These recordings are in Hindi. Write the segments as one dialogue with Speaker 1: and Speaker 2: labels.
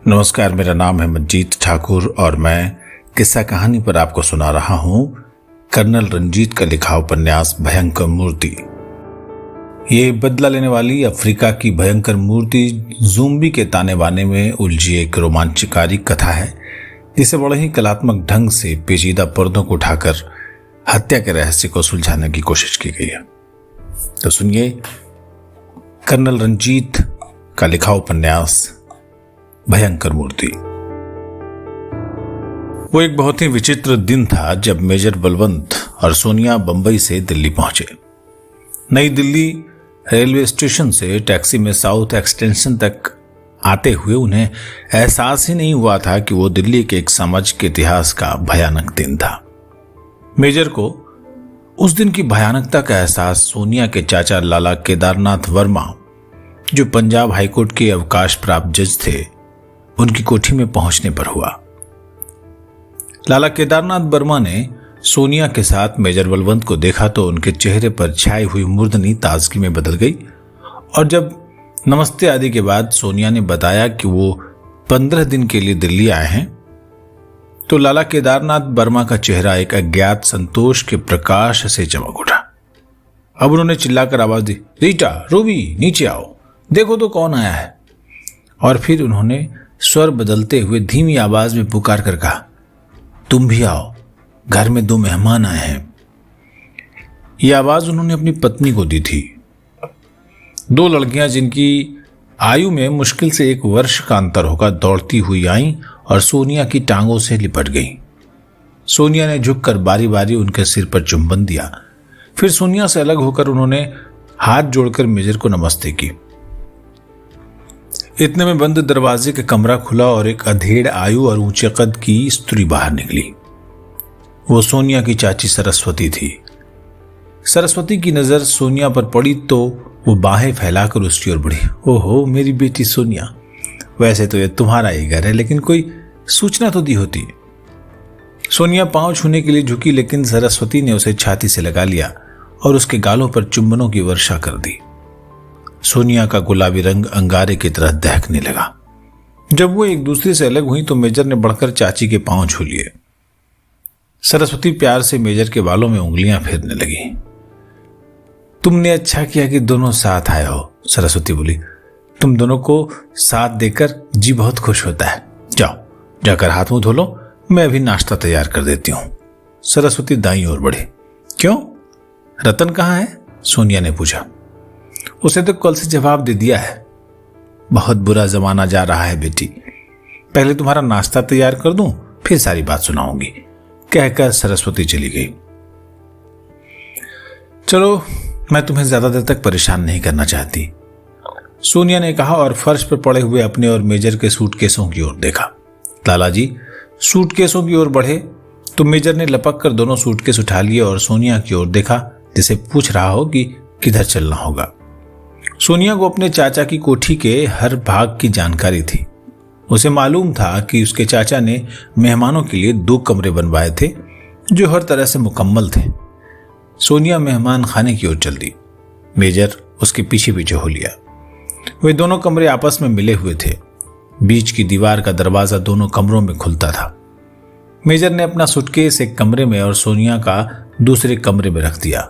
Speaker 1: नमस्कार, मेरा नाम है मंजीत ठाकुर और मैं किस्सा कहानी पर आपको सुना रहा हूं कर्नल रंजीत का लिखा उपन्यास भयंकर मूर्ति। ये बदला लेने वाली अफ्रीका की भयंकर मूर्ति ज़ोंबी के ताने बाने में उलझी एक रोमांचकारी कथा है, जिसे बड़े ही कलात्मक ढंग से पेचीदा पर्दों को उठाकर हत्या के रहस्य को सुलझाने की कोशिश की गई है। तो सुनिए कर्नल रंजीत का लिखा उपन्यास भयंकर मूर्ति। वो एक बहुत ही विचित्र दिन था जब मेजर बलवंत और सोनिया बंबई से दिल्ली पहुंचे। नई दिल्ली रेलवे स्टेशन से टैक्सी में साउथ एक्सटेंशन तक आते हुए उन्हें एहसास ही नहीं हुआ था कि वो दिल्ली के एक सामाजिक इतिहास का भयानक दिन था। मेजर को उस दिन की भयानकता का एहसास सोनिया के चाचा लाला केदारनाथ वर्मा, जो पंजाब हाईकोर्ट के अवकाश प्राप्त जज थे, उनकी कोठी में पहुंचने पर हुआ। लाला केदारनाथ वर्मा ने सोनिया के साथ मेजर बलवंत को देखा तो उनके चेहरे पर छाई हुई मूर्धनी ताजगी में बदल गई, और जब नमस्ते आदि के बाद सोनिया ने बताया कि वो 15 दिन के लिए दिल्ली आए हैं, तो लाला केदारनाथ वर्मा का चेहरा एक अज्ञात संतोष के प्रकाश से चमक उठा। अब उन्होंने चिल्लाकर आवाज दी, रीटा, रूबी, नीचे आओ, देखो तो कौन आया है। और फिर उन्होंने स्वर बदलते हुए धीमी आवाज में पुकार कर कहा, तुम भी आओ, घर में 2 मेहमान आए हैं। यह आवाज उन्होंने अपनी पत्नी को दी थी। 2 लड़कियां जिनकी आयु में मुश्किल से 1 वर्ष का अंतर होगा दौड़ती हुई आईं और सोनिया की टांगों से लिपट गईं। सोनिया ने झुककर बारी बारी उनके सिर पर चुंबन दिया। फिर सोनिया से अलग होकर उन्होंने हाथ जोड़कर मेजर को नमस्ते की। इतने में बंद दरवाजे का कमरा खुला और एक अधेड़ आयु और ऊंचे कद की स्त्री बाहर निकली। वो सोनिया की चाची सरस्वती थी। सरस्वती की नजर सोनिया पर पड़ी तो वो बाहें फैलाकर उसकी ओर बढ़ी। ओहो, मेरी बेटी सोनिया, वैसे तो ये तुम्हारा ही घर है, लेकिन कोई सूचना तो दी होती। सोनिया पांव छूने के लिए झुकी, लेकिन सरस्वती ने उसे छाती से लगा लिया और उसके गालों पर चुंबनों की वर्षा कर दी। सोनिया का गुलाबी रंग अंगारे की तरह दहकने लगा। जब वो एक दूसरे से अलग हुई तो मेजर ने बढ़कर चाची के पांव छू लिए। सरस्वती प्यार से मेजर के बालों में उंगलियां फेरने लगी। तुमने अच्छा किया कि दोनों साथ आए हो, सरस्वती बोली। तुम दोनों को साथ देकर जी बहुत खुश होता है। जाओ, जाकर हाथ मुंह धो लो, मैं अभी नाश्ता तैयार कर देती हूं। सरस्वती दाईं ओर बढ़ी। क्यों, रतन कहाँ है? सोनिया ने पूछा। उसे तो कल से जवाब दे दिया है। बहुत बुरा जमाना जा रहा है बेटी, पहले तुम्हारा नाश्ता तैयार कर दूं, फिर सारी बात सुनाऊंगी, कहकर सरस्वती चली गई। चलो, मैं तुम्हें ज्यादा देर तक परेशान नहीं करना चाहती, सोनिया ने कहा और फर्श पर पड़े हुए अपने और मेजर के सूटकेसों की ओर देखा। लालाजी सूटकेसों की ओर बढ़े तो मेजर ने लपक कर दोनों सूटकेस उठा लिए और सोनिया की ओर देखा, जिसे पूछ रहा हो कि किधर चलना होगा। सोनिया को अपने चाचा की कोठी के हर भाग की जानकारी थी। उसे मालूम था कि उसके चाचा ने मेहमानों के लिए 2 कमरे बनवाए थे जो हर तरह से मुकम्मल थे। सोनिया मेहमान खाने की ओर चल दी। मेजर उसके पीछे पीछे हो लिया। वे दोनों कमरे आपस में मिले हुए थे। बीच की दीवार का दरवाजा दोनों कमरों में खुलता था। मेजर ने अपना सूटकेस एक कमरे में और सोनिया का दूसरे कमरे में रख दिया।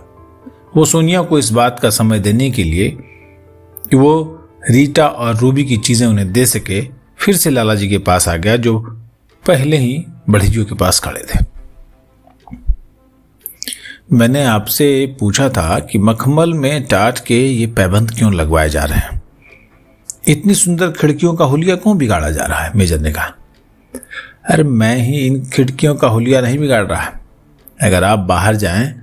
Speaker 1: वो सोनिया को इस बात का समय देने के लिए कि वो रीटा और रूबी की चीजें उन्हें दे सके, फिर से लाला जी के पास आ गया, जो पहले ही बढ़ियों के पास खड़े थे। मैंने आपसे पूछा था कि मखमल में टाट के ये पैबंद क्यों लगवाए जा रहे हैं? इतनी सुंदर खिड़कियों का हुलिया क्यों बिगाड़ा जा रहा है? मेजर ने कहा। अरे मैं ही इन खिड़कियों का हुलिया नहीं बिगाड़ रहा है। अगर आप बाहर जाएं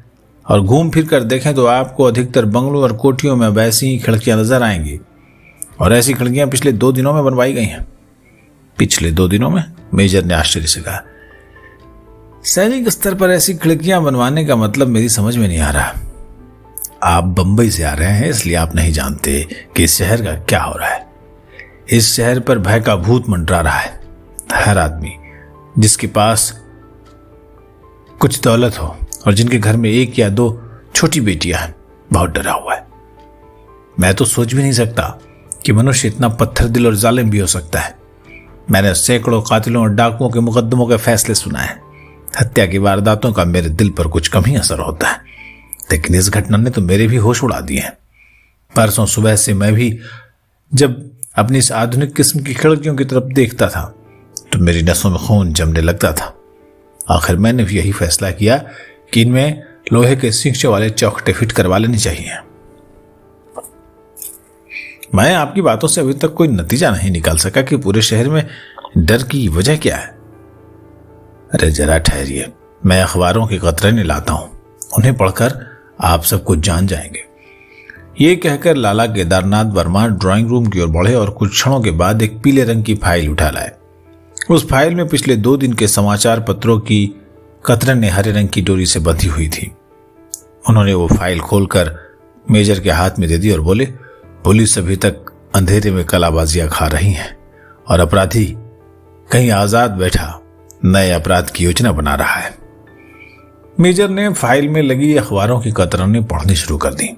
Speaker 1: और घूम फिर कर देखें तो आपको अधिकतर बंगलों और कोठियों में वैसी ही खिड़कियां नजर आएंगी, और ऐसी खिड़कियां पिछले 2 दिनों में बनवाई गई हैं। पिछले 2 दिनों में? मेजर ने आश्चर्य से कहा। सैनिक स्तर पर ऐसी खिड़कियां बनवाने का मतलब मेरी समझ में नहीं आ रहा। आप बंबई से आ रहे हैं, इसलिए आप नहीं जानते कि इस शहर का क्या हो रहा है। इस शहर पर भय का भूत मंडरा रहा है। हर आदमी जिसके पास कुछ दौलत हो और जिनके घर में 1 या 2 छोटी बेटियां हैं, बहुत डरा हुआ है। मैं तो सोच भी नहीं सकता कि मनुष्य इतना पत्थर दिल और जालिम भी हो सकता है। मैंने सैकड़ों कातिलों और डाकुओं के मुकदमों के फैसले सुनाए। हत्या की वारदातों का मेरे दिल पर कुछ कम ही असर होता है, लेकिन इस घटना ने तो मेरे भी होश उड़ा दिए हैं। परसों सुबह से मैं भी जब अपनी इस आधुनिक किस्म की खिड़कियों की तरफ देखता था तो मेरी नसों में खून जमने लगता था। आखिर मैंने भी यही फैसला किया कि इनमें लोहे के सींचे वाले चौखटे फिट करवा लेने चाहिए। मैं आपकी बातों से अभी तक कोई नतीजा नहीं निकाल सका कि पूरे शहर में डर की वजह क्या है। अरे जरा ठहरिए, मैं अखबारों की कतरने लाता हूं, उन्हें पढ़कर आप सब कुछ जान जाएंगे। ये कहकर लाला केदारनाथ वर्मा ड्राइंग रूम की ओर बढ़े और कुछ क्षणों के बाद एक पीले रंग की फाइल उठा लाए। उस फाइल में पिछले 2 दिन के समाचार पत्रों की कतरने हरे रंग की डोरी से बंधी हुई थी। उन्होंने वो फाइल खोलकर मेजर के हाथ में दे दी और बोले, पुलिस अभी तक अंधेरे में कलाबाजियां खा रही है और अपराधी कहीं आजाद बैठा नए अपराध की योजना बना रहा है। मेजर ने फाइल में लगी अखबारों की कतरनें पढ़नी शुरू कर दी।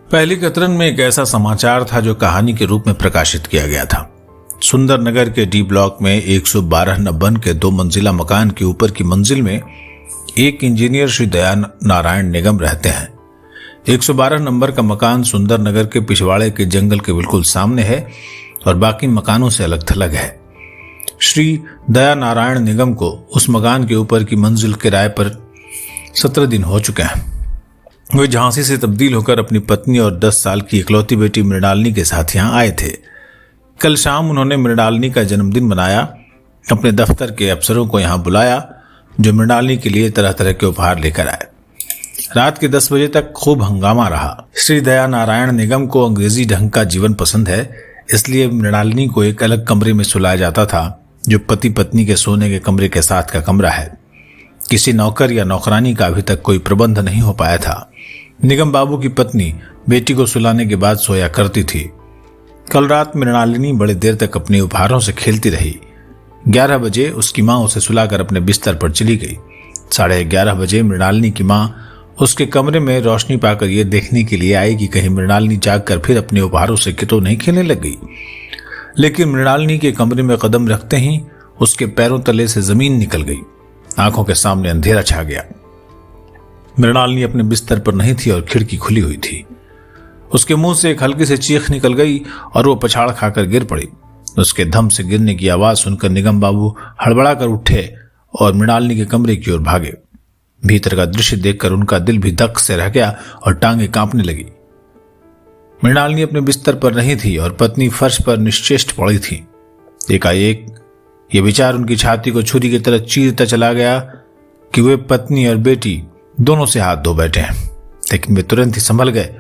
Speaker 1: पहली कतरन में एक ऐसा समाचार था जो कहानी के रूप में प्रकाशित किया गया था। सुंदर नगर के डी ब्लॉक में 112 नंबर के 2 मंजिला मकान के ऊपर की मंजिल में एक इंजीनियर श्री दया नारायण निगम रहते हैं। 112 नंबर का मकान सुंदर नगर के पिछवाड़े के जंगल के बिल्कुल सामने है और बाकी मकानों से अलग थलग है। श्री दया नारायण निगम को उस मकान के ऊपर की मंजिल किराए पर 17 दिन हो चुके हैं। वे झांसी से तब्दील होकर अपनी पत्नी और 10 साल की इकलौती बेटी मृणालिनी के साथ यहाँ आए थे। कल शाम उन्होंने मृणालिनी का जन्मदिन मनाया। अपने दफ्तर के अफसरों को यहाँ बुलाया जो मृणालिनी के लिए तरह तरह के उपहार लेकर आए। रात के 10 बजे तक खूब हंगामा रहा। श्री दया नारायण निगम को अंग्रेजी ढंग का जीवन पसंद है, इसलिए मृणालिनी को एक अलग कमरे में सुलाया जाता था जो पति पत्नी के सोने के कमरे के साथ का कमरा है। किसी नौकर या नौकरानी का अभी तक कोई प्रबंध नहीं हो पाया था। निगम बाबू की पत्नी बेटी को सुलाने के बाद सोया करती थी। कल रात मृणालिनी बड़ी देर तक अपने उपहारों से खेलती रही। 11 बजे उसकी माँ उसे सुलाकर अपने बिस्तर पर चली गई। 11:30 बजे मृणालिनी की माँ उसके कमरे में रोशनी पाकर यह देखने के लिए आई कि कहीं मृणालिनी जागकर फिर अपने उपहारों से तो नहीं खेलने लग गई। लेकिन मृणालिनी के कमरे में कदम रखते ही उसके पैरों तले से जमीन निकल गई। आंखों के सामने अंधेरा छा गया। मृणालिनी अपने बिस्तर पर नहीं थी और खिड़की खुली हुई थी। उसके मुंह से एक हल्की सी चीख निकल गई और वो पछाड़ खाकर गिर पड़ी। उसके धम से गिरने की आवाज सुनकर निगम बाबू हड़बड़ा कर उठे और मृणालिनी के कमरे की ओर भागे। भीतर का दृश्य देखकर उनका दिल भी धक से रह गया और टांगें कांपने लगी। मृणालिनी अपने बिस्तर पर नहीं थी और पत्नी फर्श पर निश्चेष्ट पड़ी थी। एकाएक ये विचार उनकी छाती को छुरी की तरह चीरता चला गया कि वे पत्नी और बेटी दोनों से हाथ धो बैठे हैं। लेकिन वे तुरंत ही संभल गए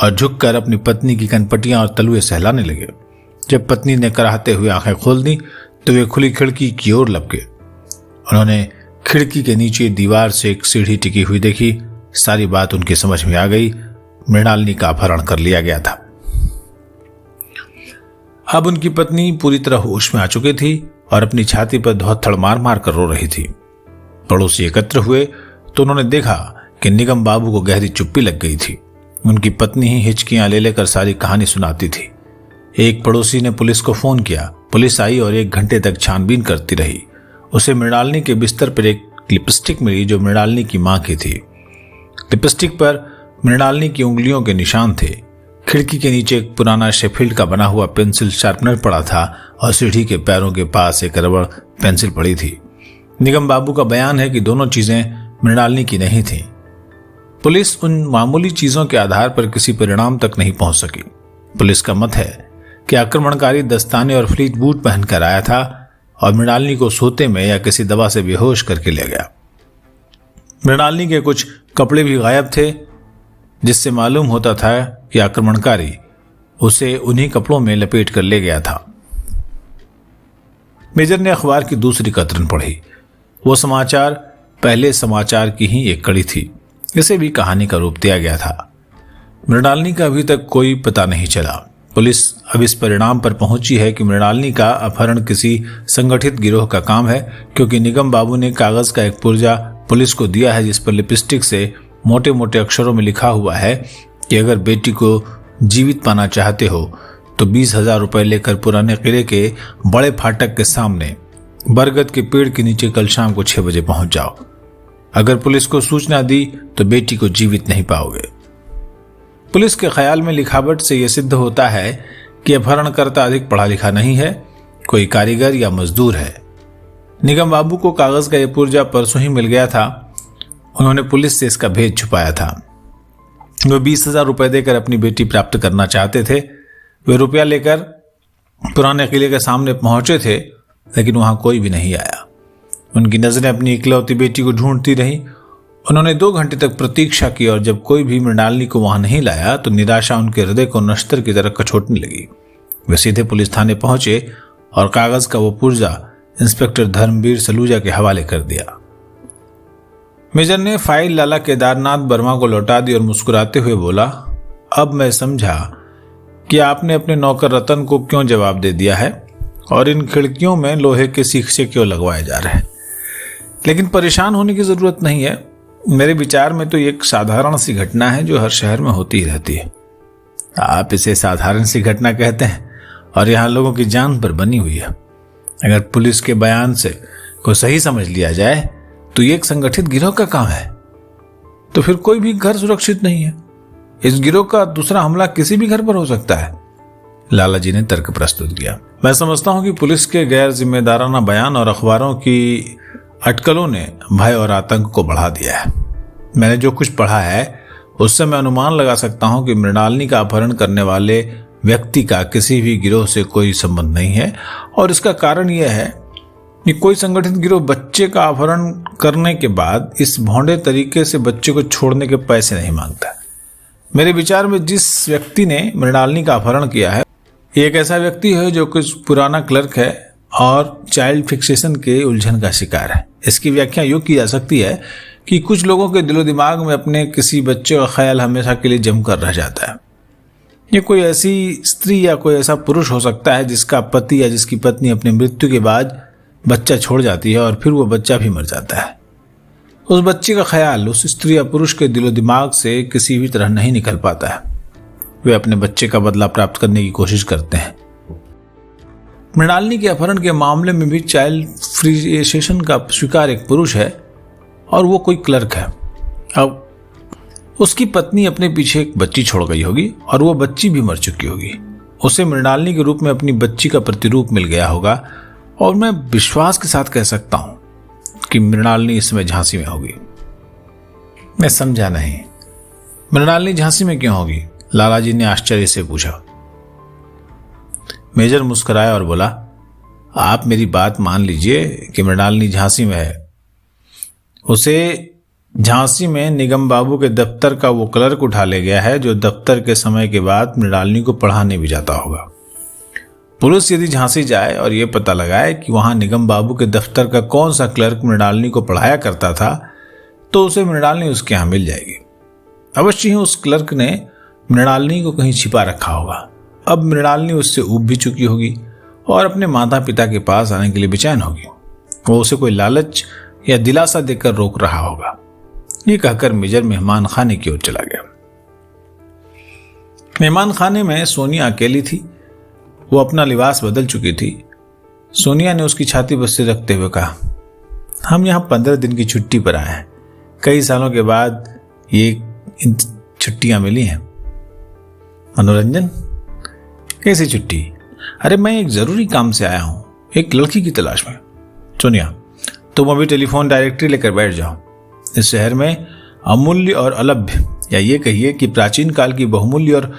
Speaker 1: और झुककर अपनी पत्नी की कनपटियां और तलुए सहलाने लगे। जब पत्नी ने कराहते हुए आंखें खोल दी तो वे खुली खिड़की की ओर लपके। उन्होंने खिड़की के नीचे दीवार से एक सीढ़ी टिकी हुई देखी। सारी बात उनकी समझ में आ गई। मृणालिनी का अपहरण कर लिया गया था। अब उनकी पत्नी पूरी तरह होश में आ चुकी थी और अपनी छाती पर धौथड़ मार मार कर रो रही थी। पड़ोसी एकत्र हुए तो उन्होंने देखा कि निगम बाबू को गहरी चुप्पी लग गई थी। उनकी पत्नी ही हिचकियां ले लेकर सारी कहानी सुनाती थी। एक पड़ोसी ने पुलिस को फोन किया। पुलिस आई और 1 घंटे तक छानबीन करती रही। उसे मृणालिनी के बिस्तर पर एक लिपस्टिक मिली जो मृणालिनी की मां की थी। लिपस्टिक पर मृणालिनी की उंगलियों के निशान थे। खिड़की के नीचे एक पुराना शेफील्ड का बना हुआ पेंसिल शार्पनर पड़ा था और सीढ़ी के पैरों के पास एक रबड़ पेंसिल पड़ी थी। निगम बाबू का बयान है कि दोनों चीजें मृणालिनी की नहीं थी। पुलिस उन मामूली चीजों के आधार पर किसी परिणाम तक नहीं पहुंच सकी। पुलिस का मत है कि आक्रमणकारी दस्ताने और फ्लीट बूट पहनकर आया था और मृणालिनी को सोते में या किसी दवा से बेहोश करके ले गया। मृणालिनी के कुछ कपड़े भी गायब थे, जिससे मालूम होता था कि आक्रमणकारी उसे उन्हीं कपड़ों में लपेट कर ले गया था। मेजर ने अखबार की दूसरी कतरन पढ़ी। वो समाचार पहले समाचार की ही एक कड़ी थी। इसे भी कहानी का रूप दिया गया था। मृणालिनी का अभी तक कोई पता नहीं चला। पुलिस अब इस परिणाम पर पहुंची है कि मृणालिनी का अपहरण किसी संगठित गिरोह का काम है, क्योंकि निगम बाबू ने कागज का एक पुर्जा पुलिस को दिया है जिस पर लिपस्टिक से मोटे मोटे अक्षरों में लिखा हुआ है कि अगर बेटी को जीवित पाना चाहते हो तो 20,000 रुपए लेकर पुराने किले के बड़े फाटक के सामने बरगद के पेड़ के नीचे कल शाम को 6 बजे पहुंच जाओ। अगर पुलिस को सूचना दी तो बेटी को जीवित नहीं पाओगे। पुलिस के ख्याल में लिखावट से यह सिद्ध होता है कि अपहरणकर्ता अधिक पढ़ा लिखा नहीं है, कोई कारीगर या मजदूर है। निगम बाबू को कागज का यह पुर्जा परसों ही मिल गया था। उन्होंने पुलिस से इसका भेद छुपाया था। वे 20,000 रुपए देकर अपनी बेटी प्राप्त करना चाहते थे। वे रुपया लेकर पुराने किले के सामने पहुंचे थे, लेकिन वहां कोई भी नहीं आया। उनकी नजरें अपनी इकलौती बेटी को ढूंढती रहीं। उन्होंने 2 घंटे तक प्रतीक्षा की और जब कोई भी मृणालिनी को वहां नहीं लाया तो निराशा उनके हृदय को नश्तर की तरह कचोटने लगी। वे सीधे पुलिस थाने पहुंचे और कागज का वो पुर्जा इंस्पेक्टर धर्मवीर सलूजा के हवाले कर दिया। मेजर ने फाइल लाला केदारनाथ वर्मा को लौटा दी और मुस्कुराते हुए बोला, अब मैं समझा कि आपने अपने नौकर रतन को क्यों जवाब दे दिया है और इन खिड़कियों में लोहे के सीखे क्यों लगवाए जा रहे हैं। लेकिन परेशान होने की जरूरत नहीं है। मेरे विचार में तो एक साधारण सी घटना है जो हर शहर में होती ही रहती है। आप इसे साधारण सी घटना कहते हैं और यहाँ लोगों की जान पर बनी हुई है। अगर पुलिस के बयान से को सही समझ लिया जाए तो ये एक संगठित गिरोह का काम है, तो फिर कोई भी घर सुरक्षित नहीं है। इस गिरोह का दूसरा हमला किसी भी घर पर हो सकता है। लाला जी ने तर्क प्रस्तुत किया। मैं समझता हूं कि पुलिस के गैर जिम्मेदाराना बयान और अखबारों की अटकलों ने भय और आतंक को बढ़ा दिया है। मैंने जो कुछ पढ़ा है उससे मैं अनुमान लगा सकता हूं कि मृणालिनी का अपहरण करने वाले व्यक्ति का किसी भी गिरोह से कोई संबंध नहीं है, और इसका कारण यह है कि कोई संगठित गिरोह बच्चे का अपहरण करने के बाद इस भोंडे तरीके से बच्चे को छोड़ने के पैसे नहीं मांगता। मेरे विचार में जिस व्यक्ति ने मृणालिनी का अपहरण किया है एक ऐसा व्यक्ति है जो कुछ पुराना क्लर्क है और चाइल्ड फिक्सेशन के उलझन का शिकार है। इसकी व्याख्या यूँ की जा सकती है कि कुछ लोगों के दिलो दिमाग में अपने किसी बच्चे का ख्याल हमेशा के लिए जमकर रह जाता है। ये कोई ऐसी स्त्री या कोई ऐसा पुरुष हो सकता है जिसका पति या जिसकी पत्नी अपनी मृत्यु के बाद बच्चा छोड़ जाती है और फिर वो बच्चा भी मर जाता है। उस बच्चे का ख्याल उस स्त्री या पुरुष के दिलो दिमाग से किसी भी तरह नहीं निकल पाता है। वे अपने बच्चे का बदला प्राप्त करने की कोशिश करते हैं। मृणालिनी के अपहरण के मामले में भी चाइल्ड फिक्सेशन का शिकार एक पुरुष है और वो कोई क्लर्क है। अब उसकी पत्नी अपने पीछे एक बच्ची छोड़ गई होगी और वो बच्ची भी मर चुकी होगी। उसे मृणालिनी के रूप में अपनी बच्ची का प्रतिरूप मिल गया होगा और मैं विश्वास के साथ कह सकता हूं कि मृणालिनी इस समय झांसी में होगी। मैं समझा नहीं, मृणालिनी झांसी में क्यों होगी? लाला जी ने आश्चर्य से पूछा। मेजर मुस्कुराया और बोला, आप मेरी बात मान लीजिए कि मृणालिनी झांसी में है। उसे झांसी में निगम बाबू के दफ्तर का वो क्लर्क उठा ले गया है जो दफ्तर के समय के बाद मृणालिनी को पढ़ाने भी जाता होगा। पुलिस यदि झांसी जाए और ये पता लगाए कि वहां निगम बाबू के दफ्तर का कौन सा क्लर्क मृणालिनी को पढ़ाया करता था तो उसे मृणालिनी उसके यहां मिल जाएगी। अवश्य ही उस क्लर्क ने मृणालिनी को कहीं छिपा रखा होगा। अब मृणालिनी उससे ऊब भी चुकी होगी और अपने माता पिता के पास आने के लिए बेचैन होगी। वो उसे कोई लालच या दिलासा देकर रोक रहा होगा। ये कहकर मेजर मेहमान खाने की ओर चला गया। मेहमान खाने में सोनिया अकेली थी। वो अपना लिबास बदल चुकी थी। सोनिया ने उसकी छाती पर सिर रखते हुए कहा, हम यहाँ 15 दिन की छुट्टी पर आए हैं। कई सालों के बाद ये छुट्टियां मिली हैं। मनोरंजन? कैसी छुट्टी? अरे मैं एक जरूरी काम से आया हूं, एक लड़की की तलाश में। सोनिया, तुम अभी टेलीफोन डायरेक्टरी लेकर बैठ जाओ। इस शहर में अमूल्य और अलभ्य, या ये कहिए कि प्राचीन काल की बहुमूल्य और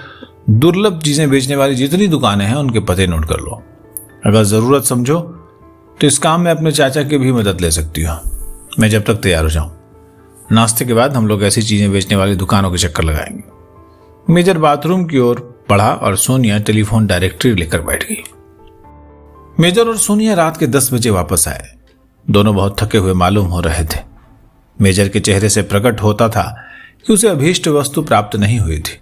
Speaker 1: दुर्लभ चीजें बेचने वाली जितनी दुकानें हैं उनके पते नोट कर लो। अगर जरूरत समझो तो इस काम में अपने चाचा की भी मदद ले सकती हो, मैं जब तक तैयार हो जाऊं। नाश्ते के बाद हम लोग ऐसी चीजें बेचने वाली दुकानों के चक्कर लगाएंगे। मेजर बाथरूम की ओर बढ़ा और सोनिया टेलीफोन डायरेक्टरी लेकर बैठ गई। मेजर और सोनिया रात के 10 बजे वापस आए। दोनों बहुत थके हुए मालूम हो रहे थे। मेजर के चेहरे से प्रकट होता था कि उसे अभीष्ट वस्तु प्राप्त नहीं हुई थी।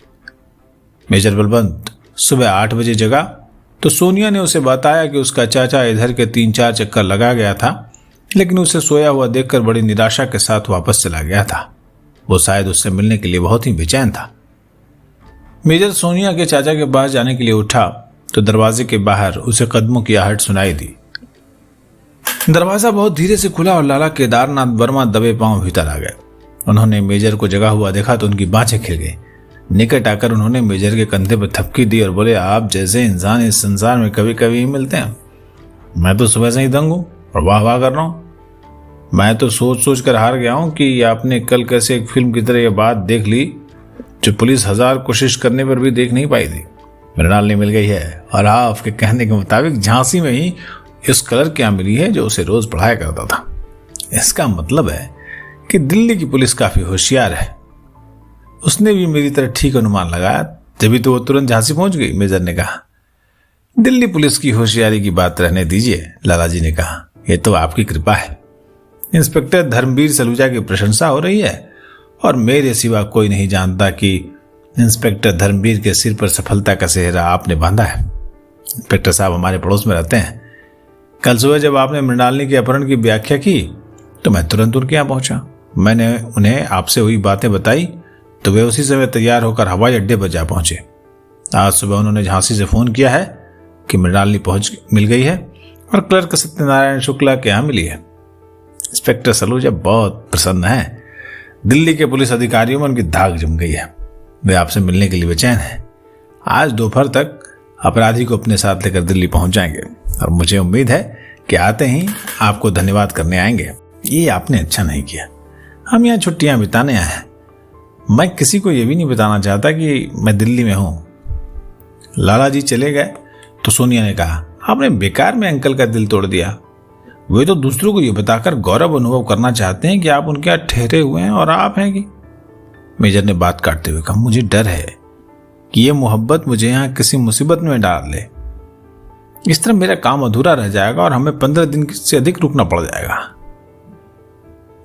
Speaker 1: मेजर बलवंत सुबह 8 बजे जगा तो सोनिया ने उसे बताया कि उसका चाचा इधर के 3-4 चक्कर लगा गया था, लेकिन उसे सोया हुआ देखकर बड़ी निराशा के साथ वापस चला गया था। वो शायद उससे मिलने के लिए बहुत ही बेचैन था। मेजर सोनिया के चाचा के पास जाने के लिए उठा तो दरवाजे के बाहर उसे कदमों की आहट सुनाई दी। दरवाजा बहुत धीरे से खुला और लाला केदारनाथ वर्मा दबे पांव भीतर आ गए। उन्होंने मेजर को जगा हुआ देखा तो उनकी बाहें खिल गई। निकट आकर उन्होंने मेजर के कंधे पर थपकी दी और बोले, आप जैसे इंसान इस संसार में कभी कभी ही मिलते हैं। मैं तो सुबह से ही दंग हूं और वाह वाह कर रहा हूं। मैं तो सोच सोच कर हार गया हूं कि आपने कल कैसे एक फिल्म की तरह यह बात देख ली जो पुलिस 1000 कोशिश करने पर भी देख नहीं पाई थी। मृणालिनी मिल गई है और आपके कहने के मुताबिक झांसी में ही इस कलर क्या मिली है जो उसे रोज पढ़ाया करता था। इसका मतलब है कि दिल्ली की पुलिस काफी होशियार है। उसने भी मेरी तरह ठीक अनुमान लगाया, तभी तो वो तुरंत झांसी पहुंच गई। मेजर ने कहा। दिल्ली पुलिस की होशियारी की बात रहने दीजिए, लालाजी ने कहा। यह तो आपकी कृपा है। इंस्पेक्टर धर्मवीर सलूजा की प्रशंसा हो रही है और मेरे सिवा कोई नहीं जानता कि इंस्पेक्टर धर्मवीर के सिर पर सफलता का सेहरा आपने बांधा है। इंस्पेक्टर साहब हमारे पड़ोस में रहते हैं। कल सुबह जब आपने मृणालिनी के अपहरण की व्याख्या की तो मैं तुरंत उनके यहाँ पहुंचा। मैंने उन्हें आपसे हुई बातें बताई तो वे उसी समय तैयार होकर हवाई अड्डे पर जा पहुंचे। आज सुबह उन्होंने झांसी से फोन किया है कि मृणालिनी मिल गई है और क्लर्क सत्यनारायण शुक्ला के यहाँ मिली है। इंस्पेक्टर सलूजा बहुत प्रसन्न है। दिल्ली के पुलिस अधिकारियों में उनकी धाक जम गई है। वे आपसे मिलने के लिए बेचैन हैं। आज दोपहर तक अपराधी को अपने साथ लेकर दिल्ली पहुंच जाएंगे और मुझे उम्मीद है कि आते ही आपको धन्यवाद करने आएंगे। ये आपने अच्छा नहीं किया। हम यहाँ छुट्टियां बिताने आए हैं। मैं किसी को यह भी नहीं बताना चाहता कि मैं दिल्ली में हूं। लाला जी चले गए तो सोनिया ने कहा, आपने बेकार में अंकल का दिल तोड़ दिया। वे तो दूसरों को यह बताकर गौरव अनुभव करना चाहते हैं कि आप उनके यहाँ ठहरे हुए हैं और आप हैं कि। मेजर ने बात काटते हुए कहा, मुझे डर है कि यह मोहब्बत मुझे यहाँ किसी मुसीबत में डाल ले। इस तरह मेरा काम अधूरा रह जाएगा और हमें 15 दिन से अधिक रुकना पड़ जाएगा।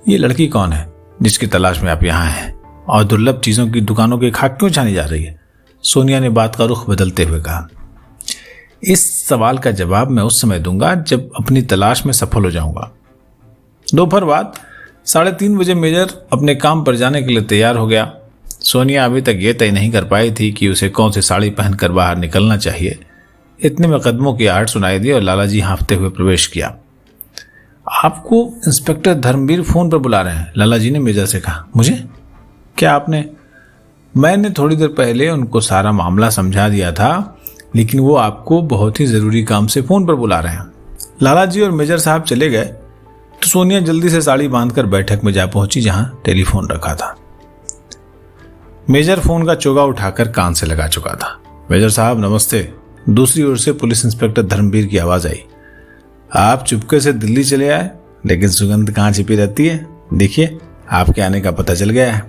Speaker 1: ये लड़की कौन है जिसकी तलाश में आप यहाँ हैं और दुर्लभ चीजों की दुकानों की खाक क्यों छानी जा रही है? सोनिया ने बात का रुख बदलते हुए कहा, इस सवाल का जवाब मैं उस समय दूंगा जब अपनी तलाश में सफल हो जाऊंगा। दोपहर बाद 3:30 बजे मेजर अपने काम पर जाने के लिए तैयार हो गया। सोनिया अभी तक ये तय नहीं कर पाई थी कि उसे कौन सी साड़ी पहनकर बाहर निकलना चाहिए। इतने में कदमों की आहट सुनाई दी और लालाजी हाँफते हुए प्रवेश किया। आपको इंस्पेक्टर धर्मवीर फोन पर बुला रहे हैं, लालाजी ने मेजर से कहा। मुझे? क्या आपने? मैंने थोड़ी देर पहले उनको सारा मामला समझा दिया था, लेकिन वो आपको बहुत ही जरूरी काम से फोन पर बुला रहे हैं। लालाजी और मेजर साहब चले गए तो सोनिया जल्दी से साड़ी बांधकर बैठक में जा पहुंची जहां टेलीफोन रखा था। मेजर फोन का चोगा उठाकर कान से लगा चुका था। मेजर साहब नमस्ते। दूसरी ओर से पुलिस इंस्पेक्टर धर्मवीर की आवाज आई। आप चुपके से दिल्ली चले आए, लेकिन सुगंध कहाँ छिपी रहती है? देखिए, आपके आने का पता चल गया है।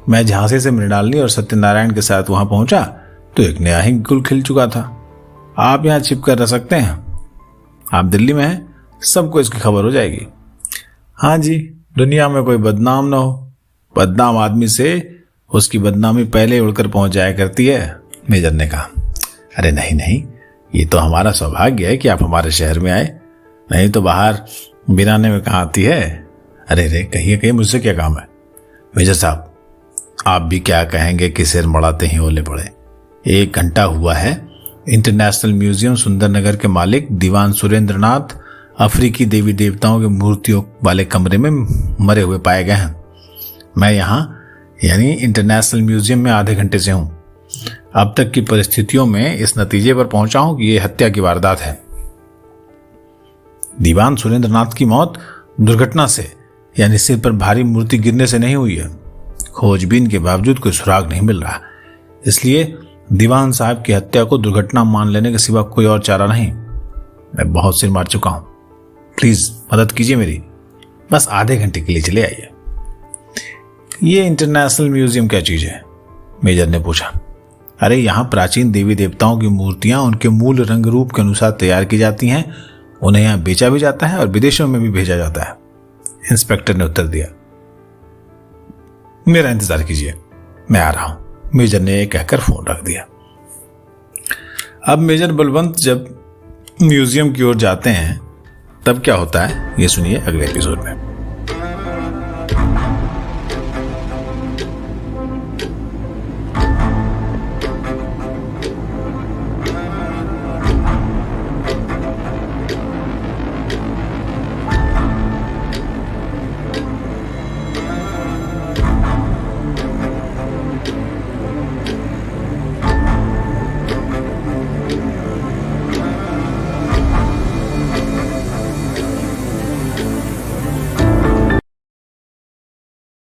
Speaker 1: मैं झांसी से मृणालिनी और सत्यनारायण के साथ वहां पहुंचा तो एक नया ही गुल खिल चुका था। आप यहाँ छिप कर रह सकते हैं। आप दिल्ली में हैं, सबको इसकी खबर हो जाएगी। हाँ जी, दुनिया में कोई बदनाम ना हो। बदनाम आदमी से उसकी बदनामी पहले उड़कर पहुंच जाया करती है, मेजर ने कहा। अरे नहीं नहीं, ये तो हमारा सौभाग्य है कि आप हमारे शहर में आए, नहीं तो बाहर बिराने में कहाँ आती है। अरे रे, कहिए मुझसे क्या काम है? मेजर साहब, आप भी क्या कहेंगे कि सिर मड़ाते ही ओले पड़े। 1 घंटा हुआ है इंटरनेशनल म्यूजियम सुंदरनगर के मालिक दीवान सुरेंद्रनाथ अफ्रीकी देवी देवताओं की मूर्तियों वाले कमरे में मरे हुए पाए गए हैं। मैं यहाँ यानी इंटरनेशनल म्यूजियम में आधे घंटे से हूँ। अब तक की परिस्थितियों में इस नतीजे पर पहुंचा हूं कि यह हत्या की वारदात है। दीवान सुरेंद्रनाथ की मौत दुर्घटना से यानी सिर पर भारी मूर्ति गिरने से नहीं हुई है। खोजबीन के बावजूद कोई सुराग नहीं मिल रहा, इसलिए दीवान साहब की हत्या को दुर्घटना मान लेने के सिवा कोई और चारा नहीं। मैं बहुत सिर मार चुका हूं, प्लीज मदद कीजिए मेरी। बस आधे घंटे के लिए चले आइए। ये इंटरनेशनल म्यूजियम क्या चीज है? मेजर ने पूछा। अरे यहाँ प्राचीन देवी देवताओं की मूर्तियां उनके मूल रंग रूप के अनुसार तैयार की जाती हैं। उन्हें यहाँ बेचा भी जाता है और विदेशों में भी भेजा जाता है, इंस्पेक्टर ने उत्तर दिया। मेरा इंतजार कीजिए, मैं आ रहा हूं, मेजर ने कहकर फोन रख दिया। अब मेजर बलवंत जब म्यूजियम की ओर जाते हैं तब क्या होता है ये सुनिए अगले एपिसोड में।